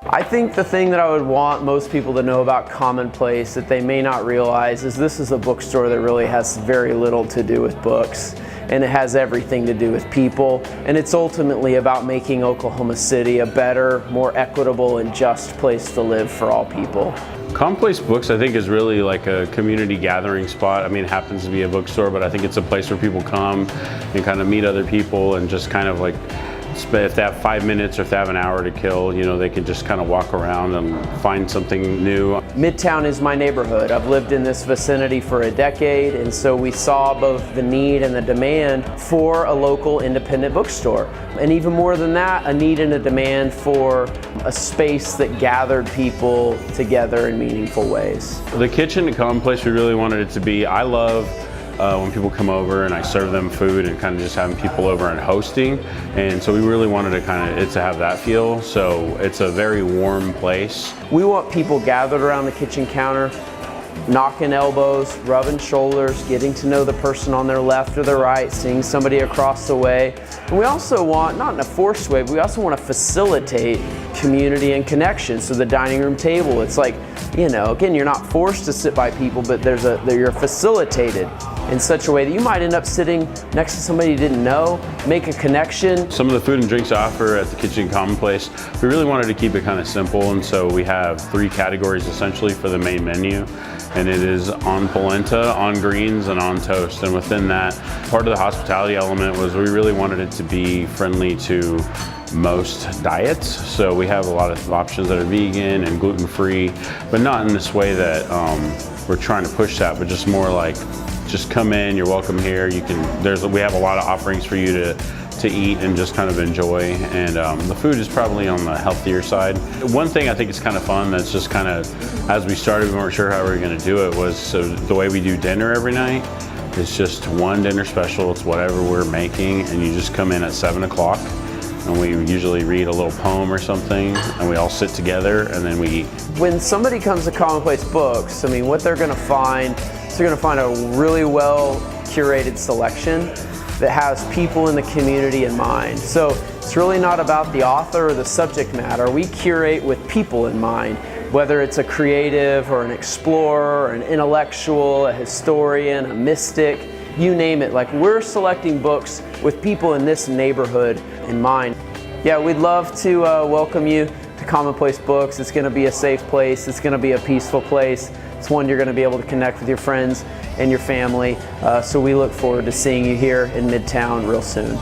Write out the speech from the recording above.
I think the thing that I would want most people to know about Commonplace that they may not realize is this is a bookstore that really has very little to do with books, and it has everything to do with people, and it's ultimately about making Oklahoma City a better, more equitable and just place to live for all people. Commonplace Books, I think, is really like a community gathering spot. I mean, it happens to be a bookstore, but I think it's a place where people come and kind of meet other people and just kind of like, if they have 5 minutes or if they have an hour to kill, you know, they can just kind of walk around and find something new. Midtown is my neighborhood. I've lived in this vicinity for a decade, and so we saw both the need and the demand for a local independent bookstore. And even more than that, a need and a demand for a space that gathered people together in meaningful ways. The kitchen at Commonplace, we really wanted it to be, I love when people come over and I serve them food and kind of just having people over and hosting, and so we really wanted to to have that feel. So it's a very warm place. We want people gathered around the kitchen counter, knocking elbows, rubbing shoulders, getting to know the person on their left or their right, seeing somebody across the way. And we also want, not in a forced way, but we also want to facilitate community and connection. So the dining room table, it's like, you know, again, you're not forced to sit by people, but you're facilitated in such a way that you might end up sitting next to somebody you didn't know, make a connection. Some of the food and drinks offer at the Kitchen Commonplace, we really wanted to keep it kind of simple, and so we have 3 categories essentially for the main menu, and it is on polenta, on greens, and on toast. And within that, part of the hospitality element was we really wanted it to be friendly to most diets. So we have a lot of options that are vegan and gluten-free, but not in this way that we're trying to push that, but just more like, just come in, you're welcome here. We have a lot of offerings for you to eat and just kind of enjoy, and the food is probably on the healthier side. One thing I think is kind of fun that's just kind of, as we started, we weren't sure how we were going to do it, was so the way we do dinner every night, it's just one dinner special. It's whatever we're making, and you just come in at 7 o'clock, and we usually read a little poem or something, and we all sit together, and then we eat. When somebody comes to Commonplace Books, I mean, what they're going to find is they're going to find a really well curated selection that has people in the community in mind. So it's really not about the author or the subject matter. We curate with people in mind, whether it's a creative or an explorer, or an intellectual, a historian, a mystic, you name it. Like, we're selecting books with people in this neighborhood in mind. Yeah, we'd love to welcome you to Commonplace Books. It's going to be a safe place. It's going to be a peaceful place. It's one you're going to be able to connect with your friends and your family. So we look forward to seeing you here in Midtown real soon.